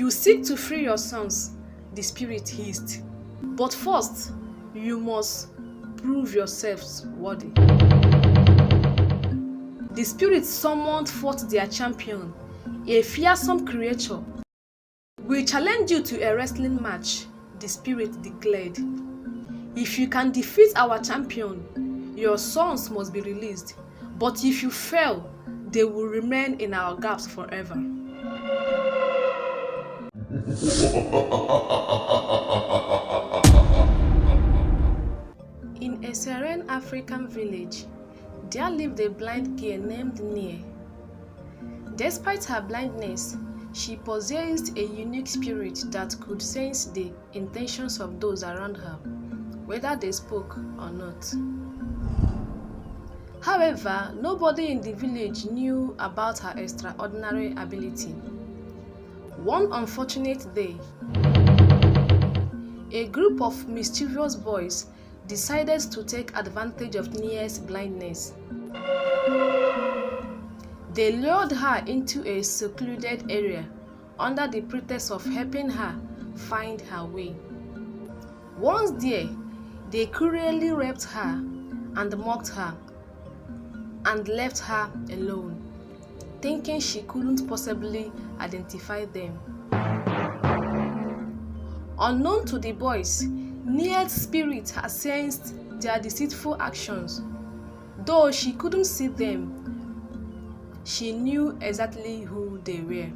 You seek to free your sons, the spirit hissed. But first, you must prove yourselves worthy. The spirit summoned forth their champion, a fearsome creature. We challenge you to a wrestling match, the spirit declared. If you can defeat our champion, your sons must be released. But if you fail, they will remain in our gaps forever. In a serene African village, there lived a blind girl named Nia. Despite her blindness, she possessed a unique spirit that could sense the intentions of those around her, whether they spoke or not. However, nobody in the village knew about her extraordinary ability. One unfortunate day, a group of mischievous boys decided to take advantage of Nia's blindness. They lured her into a secluded area under the pretext of helping her find her way. Once there, they cruelly raped her and mocked her and left her alone, thinking she couldn't possibly identify them. Unknown to the boys, Nia's spirit had sensed their deceitful actions. Though she couldn't see them, she knew exactly who they were.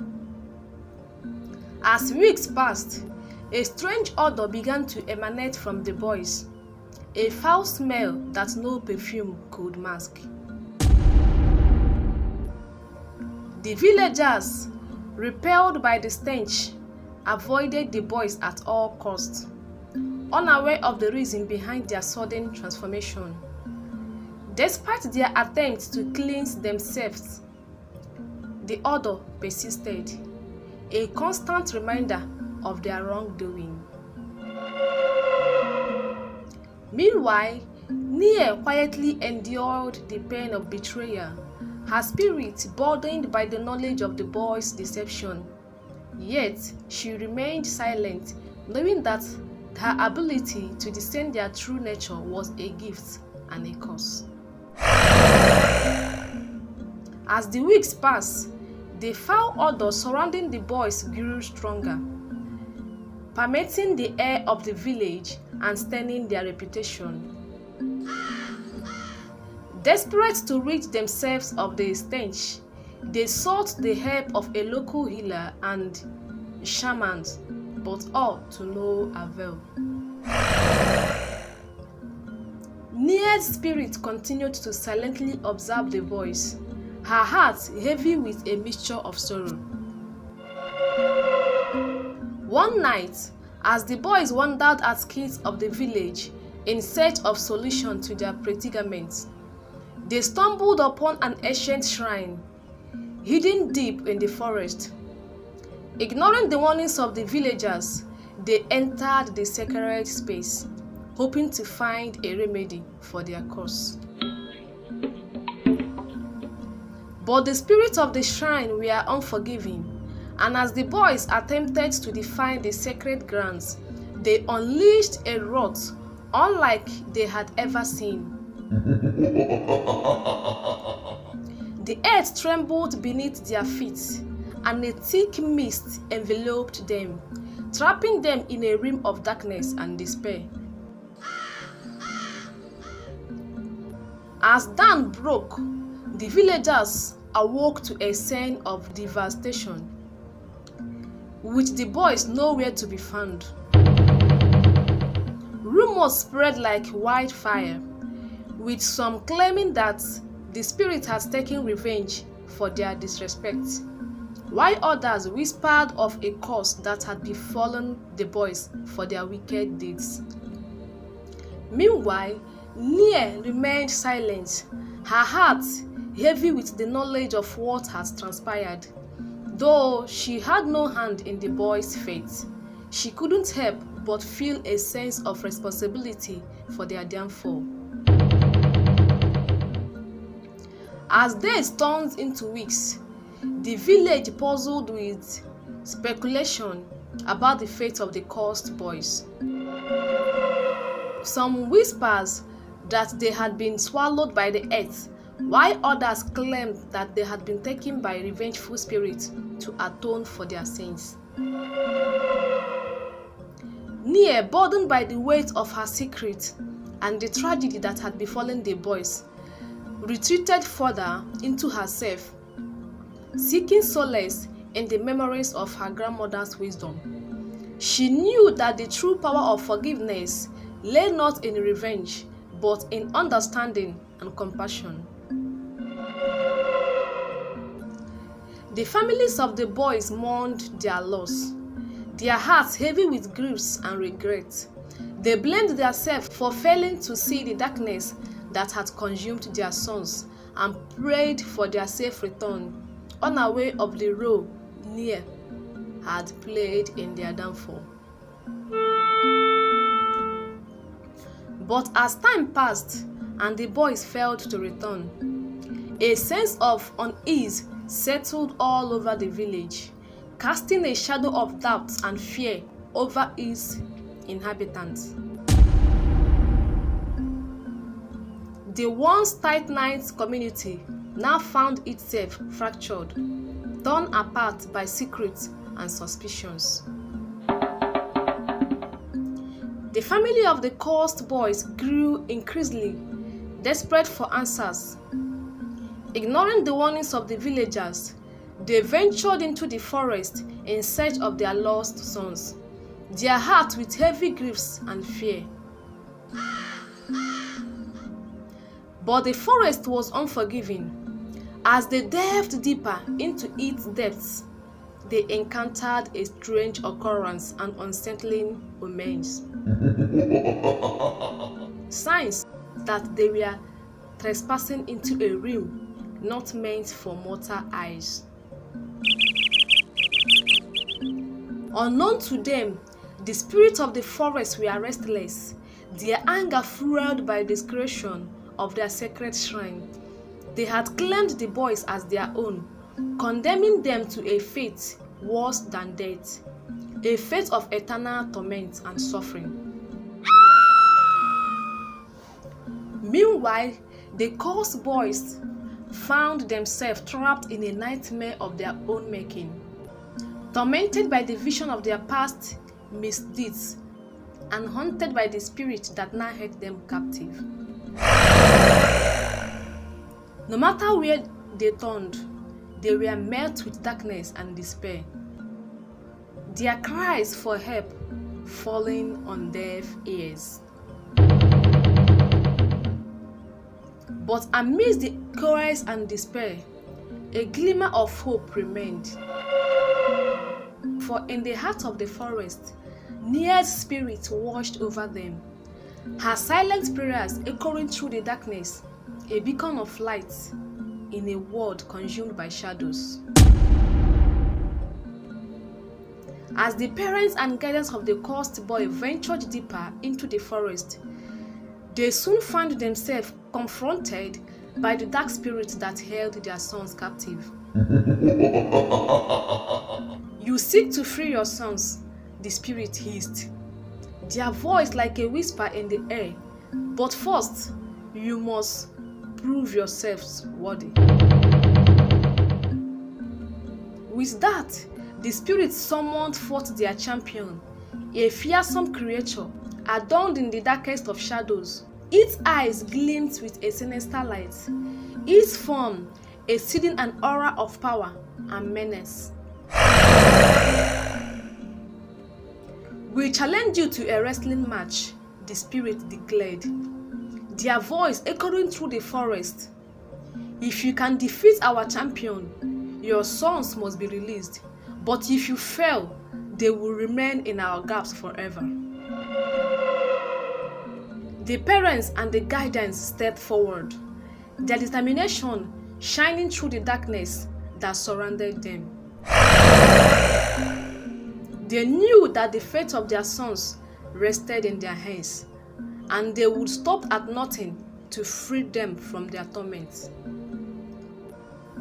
As weeks passed, a strange odor began to emanate from the boys, a foul smell that no perfume could mask. The villagers, repelled by the stench, avoided the boys at all costs, unaware of the reason behind their sudden transformation. Despite their attempts to cleanse themselves, the odor persisted, a constant reminder of their wrongdoing. Meanwhile, Nia quietly endured the pain of betrayal, her spirit burdened by the knowledge of the boys' deception. Yet, she remained silent, knowing that her ability to discern their true nature was a gift and a curse. As the weeks passed, the foul odor surrounding the boys grew stronger, permeating the air of the village and staining their reputation. Desperate to rid themselves of the stench, they sought the help of a local healer and shamans, but all to no avail. Nia's spirit continued to silently observe the boys, her heart heavy with a mixture of sorrow. One night, as the boys wandered at skirts of the village in search of solution to their predicament, they stumbled upon an ancient shrine, hidden deep in the forest. Ignoring the warnings of the villagers, they entered the sacred space, hoping to find a remedy for their curse. But the spirits of the shrine were unforgiving, and as the boys attempted to define the sacred grounds, they unleashed a wrath unlike they had ever seen. The earth trembled beneath their feet, and a thick mist enveloped them, trapping them in a realm of darkness and despair. As dawn broke, the villagers awoke to a scene of devastation, with the boys nowhere to be found. Rumors spread like wildfire, with some claiming that the spirit has taken revenge for their disrespect, while others whispered of a curse that had befallen the boys for their wicked deeds. Meanwhile, Nia remained silent, her heart heavy with the knowledge of what had transpired. Though she had no hand in the boys' fate, she couldn't help but feel a sense of responsibility for their downfall. As days turned into weeks, the village puzzled with speculation about the fate of the cursed boys. Some whispers that they had been swallowed by the earth, while others claimed that they had been taken by a revengeful spirit to atone for their sins. Nia, burdened by the weight of her secret and the tragedy that had befallen the boys, retreated further into herself, seeking solace in the memories of her grandmother's wisdom. She knew that the true power of forgiveness lay not in revenge, but in understanding and compassion. The families of the boys mourned their loss, their hearts heavy with griefs and regrets. They blamed themselves for failing to see the darkness that had consumed their sons and prayed for their safe return, unaware of the role Nia had played in their downfall. But as time passed and the boys failed to return, a sense of unease settled all over the village, casting a shadow of doubt and fear over its inhabitants. The once tight-knit community now found itself fractured, torn apart by secrets and suspicions. The family of the cursed boys grew increasingly desperate for answers. Ignoring the warnings of the villagers, they ventured into the forest in search of their lost sons, their hearts with heavy griefs and fear. But the forest was unforgiving. As they delved deeper into its depths, they encountered a strange occurrence and unsettling omens. Signs that they were trespassing into a realm not meant for mortal eyes. Unknown to them, the spirits of the forest were restless, their anger fueled by the desecration of their sacred shrine. They had claimed the boys as their own, condemning them to a fate worse than death, a fate of eternal torment and suffering. Meanwhile, the cursed boys found themselves trapped in a nightmare of their own making, tormented by the vision of their past misdeeds and haunted by the spirit that now held them captive. No matter where they turned, they were met with darkness and despair, their cries for help falling on deaf ears. But amidst the chaos and despair, a glimmer of hope remained. For in the heart of the forest, Nia's spirit watched over them, her silent prayers echoing through the darkness, a beacon of light in a world consumed by shadows. As the parents and guardians of the cursed boy ventured deeper into the forest, they soon found themselves confronted by the dark spirit that held their sons captive. You seek to free your sons, the spirit hissed, their voice like a whisper in the air. But first, you must prove yourselves worthy. With that, the spirit summoned forth their champion, a fearsome creature adorned in the darkest of shadows. Its eyes gleamed with a sinister light, its form exceeding an aura of power and menace. We challenge you to a wrestling match, the spirit declared, their voice echoing through the forest. If you can defeat our champion, your sons must be released, but if you fail, they will remain in our gaps forever. The parents and the guardians stepped forward, their determination shining through the darkness that surrounded them. They knew that the fate of their sons rested in their hands, and they would stop at nothing to free them from their torment.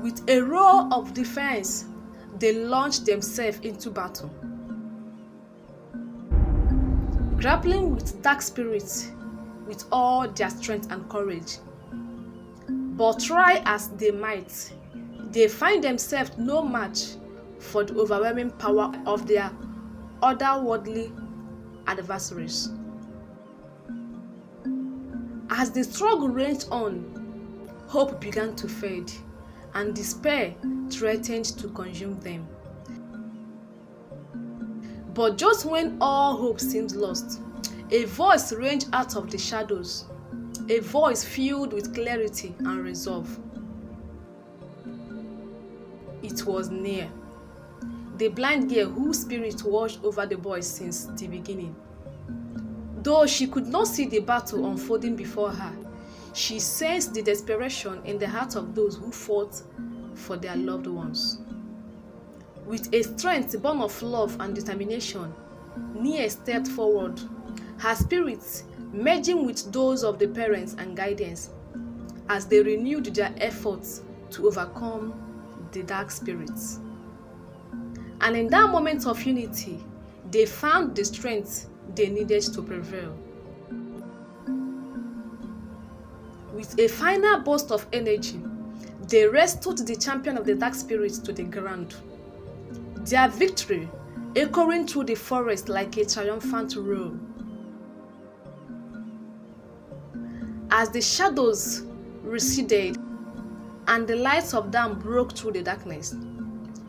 With a roar of defiance they launched themselves into battle, grappling with dark spirits with all their strength and courage. But try as they might, they find themselves no match for the overwhelming power of their otherworldly adversaries. As the struggle raged on, hope began to fade, and despair threatened to consume them. But just when all hope seemed lost, a voice ranged out of the shadows, a voice filled with clarity and resolve. It was near, the blind girl whose spirit watched over the boys since the beginning. Though she could not see the battle unfolding before her, she sensed the desperation in the hearts of those who fought for their loved ones. With a strength born of love and determination, Nia stepped forward, her spirits merging with those of the parents and guardians as they renewed their efforts to overcome the dark spirits. And in that moment of unity, they found the strength they needed to prevail. With a final burst of energy, they wrestled the champion of the dark spirits to the ground, their victory echoing through the forest like a triumphant roar. As the shadows receded and the lights of dawn broke through the darkness,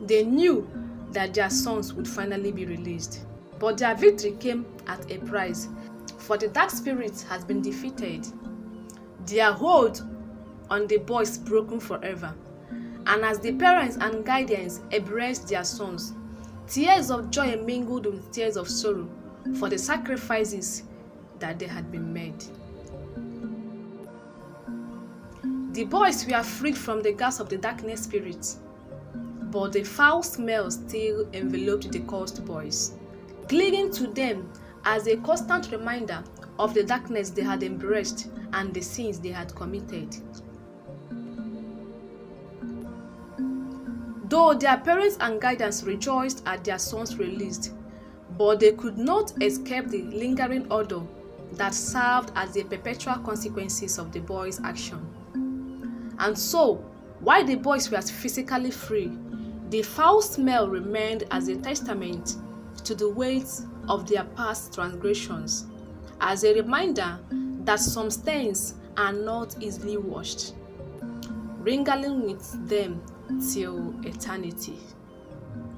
they knew that their sons would finally be released. But their victory came at a price, for the dark spirit has been defeated, their hold on the boys broken forever. And as the parents and guardians embraced their sons, tears of joy mingled with tears of sorrow for the sacrifices that they had been made. The boys were freed from the grasp of the darkness spirit, but the foul smell still enveloped the cursed boys, clinging to them as a constant reminder of the darkness they had embraced and the sins they had committed. Though their parents and guardians rejoiced at their sons released, but they could not escape the lingering odor that served as the perpetual consequences of the boys' action. And so, while the boys were physically free, the foul smell remained as a testament to the weight of their past transgressions, as a reminder that some stains are not easily washed, lingering with them till eternity.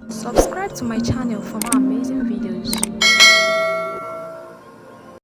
Subscribe to my channel for more amazing